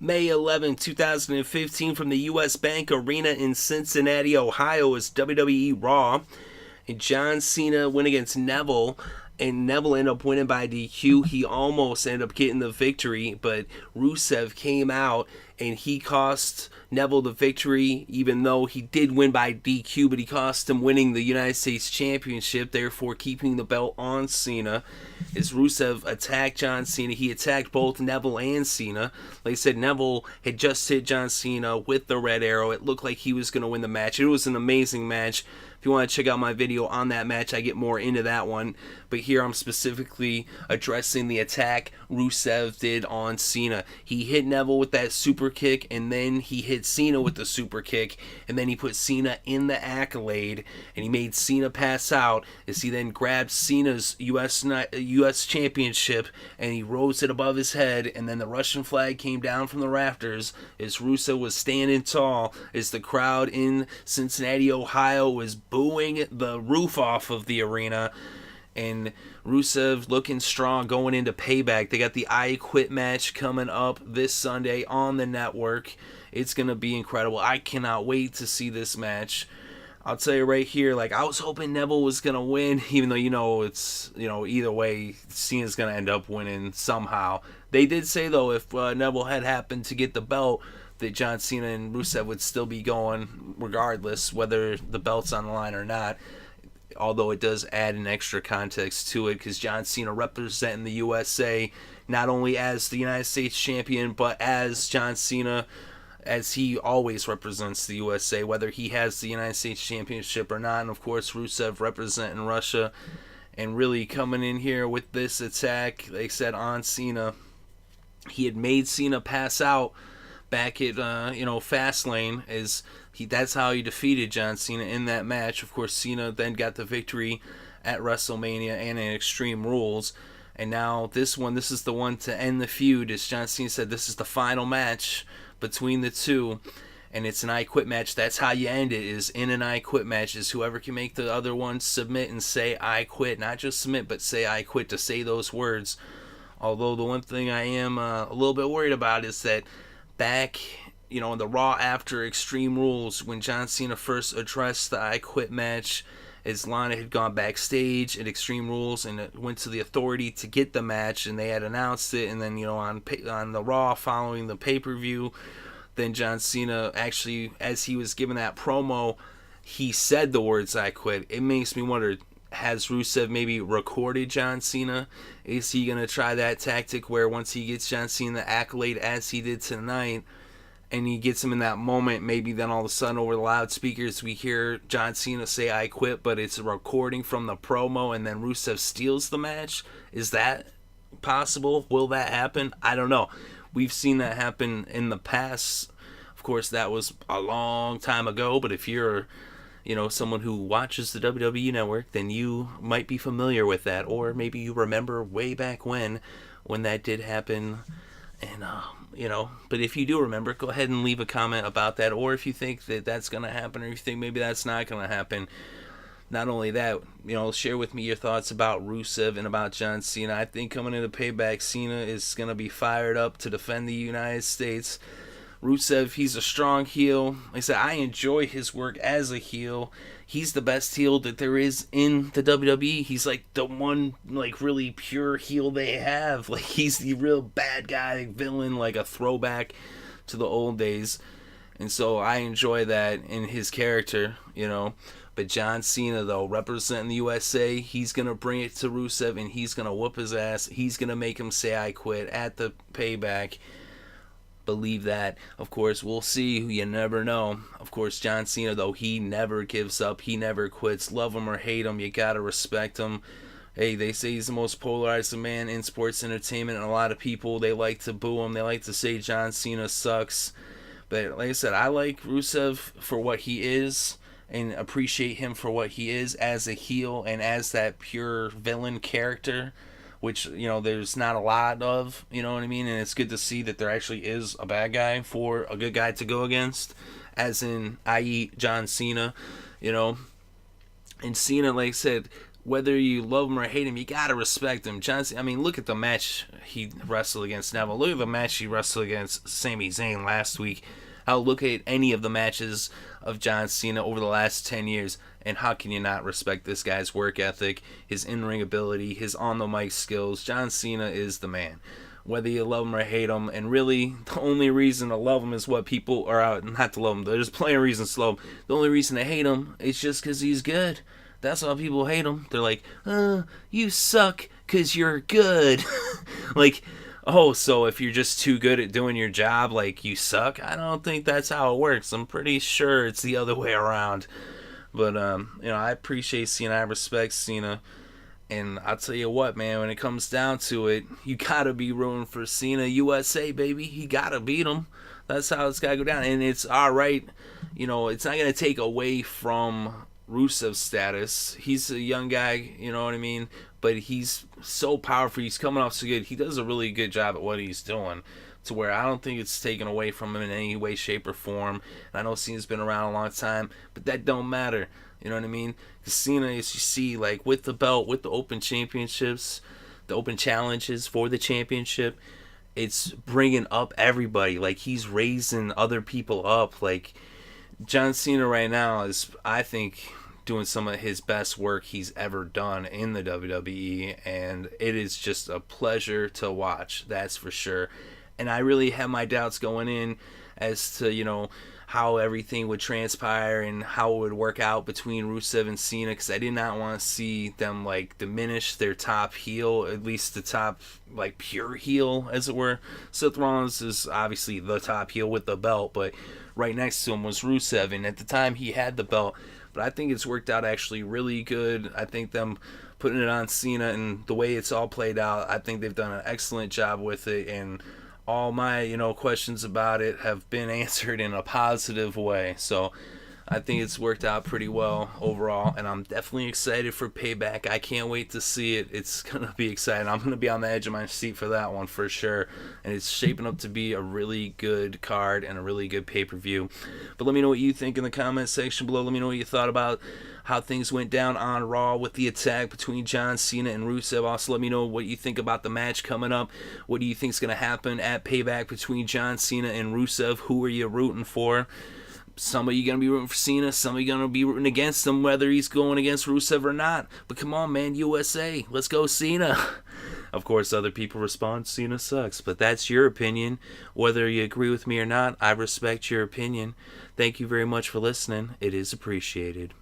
May 11, 2015, from the U.S. Bank Arena in Cincinnati, Ohio, is WWE Raw. And John Cena went against Neville, and Neville ended up winning by DQ. He almost ended up getting the victory, but Rusev came out and he cost Neville the victory, even though he did win by DQ, but he cost him winning the United States Championship, therefore keeping the belt on Cena. As Rusev attacked John Cena, he attacked both Neville and Cena. Like I said, Neville had just hit John Cena with the red arrow. It looked like he was going to win the match. It was an amazing match. If you want to check out my video on that match, I get more into that one. But here I'm specifically addressing the attack Rusev did on Cena. He hit Neville with that super kick, and then he hit Cena with the super kick, and then he put Cena in the accolade, and he made Cena pass out as he then grabbed Cena's US Championship, and he rose it above his head, and then the Russian flag came down from the rafters as Rusev was standing tall, as the crowd in Cincinnati, Ohio was booing the roof off of the arena. And Rusev looking strong going into Payback. They got the I Quit match coming up this Sunday on the network. It's going to be incredible. I cannot wait to see this match. I'll tell you right here, like, I was hoping Neville was going to win, even though, it's, either way, Cena's going to end up winning somehow. They did say, though, if Neville had happened to get the belt, that John Cena and Rusev would still be going regardless, whether the belt's on the line or not. Although it does add an extra context to it, because John Cena representing the USA not only as the United States champion, but as John Cena, as he always represents the USA, whether he has the United States championship or not. And of course, Rusev representing Russia, and really coming in here with this attack, they said, on Cena. He had made Cena pass out back at Fastlane, as that's how he defeated John Cena in that match. Of course, Cena then got the victory at WrestleMania and in Extreme Rules. And now this is the one to end the feud. As John Cena said, this is the final match between the two, and it's an I Quit match. That's how you end it, is in an I Quit match, is whoever can make the other one submit and say I quit. Not just submit, but say I quit, to say those words. Although the one thing I am a little bit worried about is that back in the Raw after Extreme Rules, when John Cena first addressed the I Quit match, as Lana had gone backstage at Extreme Rules and went to the Authority to get the match, and they had announced it, and then on the Raw following the pay-per-view, then John Cena actually, as he was giving that promo, he said the words I quit. It makes me wonder, has Rusev maybe recorded John Cena? Is he going to try that tactic where once he gets John Cena the accolade, as he did tonight, and he gets him in that moment, maybe then all of a sudden over the loudspeakers we hear John Cena say I quit, but it's a recording from the promo, and then Rusev steals the match? Is that possible? Will that happen? I don't know. We've seen that happen in the past. Of course, that was a long time ago, but if you're someone who watches the WWE Network, then you might be familiar with that, or maybe you remember way back when that did happen. And but if you do remember, go ahead and leave a comment about that, or if you think that that's going to happen, or you think maybe that's not going to happen. Not only that, share with me your thoughts about Rusev and about John Cena. I think coming into Payback, Cena is going to be fired up to defend the United States. Rusev, he's a strong heel. Like I said, I enjoy his work as a heel. He's the best heel that there is in the WWE. He's like the one really pure heel they have. Like, he's the real bad guy, villain, like a throwback to the old days. And so I enjoy that in his character, But John Cena, though, representing the USA, he's going to bring it to Rusev, and he's going to whoop his ass. He's going to make him say I quit at the Payback. Believe that. Of course, we'll see. You never know. Of course, John Cena, though, he never gives up. He never quits. Love him or hate him, you gotta respect him. Hey, they say he's the most polarizing man in sports entertainment, and a lot of people, they like to boo him. They like to say John Cena sucks. But like I said, I like Rusev for what he is, and appreciate him for what he is as a heel and as that pure villain character, which, there's not a lot of, you know what I mean? And it's good to see that there actually is a bad guy for a good guy to go against, as in, i.e., John Cena, And Cena, like I said, whether you love him or hate him, you gotta respect him. John Cena, I mean, look at the match he wrestled against Neville. Look at the match he wrestled against Sami Zayn last week. Look at any of the matches of John Cena over the last 10 years, and how can you not respect this guy's work ethic, his in-ring ability, his on-the-mic skills? John Cena is the man. Whether you love him or hate him, and really, the only reason to love him is what people are out, not to love him, there's plenty of reasons to love him. The only reason to hate him is just because he's good. That's why people hate him. They're like, you suck because you're good. Like, oh, so if you're just too good at doing your job, like, you suck? I don't think that's how it works. I'm pretty sure it's the other way around. But, I appreciate Cena. I respect Cena. And I'll tell you what, man, when it comes down to it, you gotta be rooting for Cena USA, baby. You gotta beat him. That's how it's gotta go down. And it's alright. It's not gonna take away from Rusev's status. He's a young guy, you know what I mean? But he's so powerful. He's coming off so good. He does a really good job at what he's doing, to where I don't think it's taken away from him in any way, shape, or form. And I know Cena's been around a long time, but that don't matter. You know what I mean? Because Cena, as you see, like, with the belt, with the open championships, the open challenges for the championship, it's bringing up everybody. Like, he's raising other people up. Like, John Cena right now is, I think, doing some of his best work he's ever done in the WWE, and it is just a pleasure to watch, that's for sure. And I really had my doubts going in as to, how everything would transpire and how it would work out between Rusev and Cena, because I did not want to see them, like, diminish their top heel, at least the top, like, pure heel, as it were. Seth Rollins is obviously the top heel with the belt, but right next to him was Rusev, and at the time he had the belt. But I think it's worked out actually really good. I think them putting it on Cena and the way it's all played out, I think they've done an excellent job with it, and all my, questions about it have been answered in a positive way. So I think it's worked out pretty well overall, and I'm definitely excited for Payback. I can't wait to see it. It's going to be exciting. I'm going to be on the edge of my seat for that one for sure, and it's shaping up to be a really good card and a really good pay-per-view. But let me know what you think in the comment section below. Let me know what you thought about how things went down on Raw with the attack between John Cena and Rusev. Also, let me know what you think about the match coming up. What do you think is going to happen at Payback between John Cena and Rusev? Who are you rooting for? Some of you going to be rooting for Cena. Some of you going to be rooting against him, whether he's going against Rusev or not. But come on, man, USA. Let's go, Cena. Of course, other people respond, Cena sucks. But that's your opinion. Whether you agree with me or not, I respect your opinion. Thank you very much for listening. It is appreciated.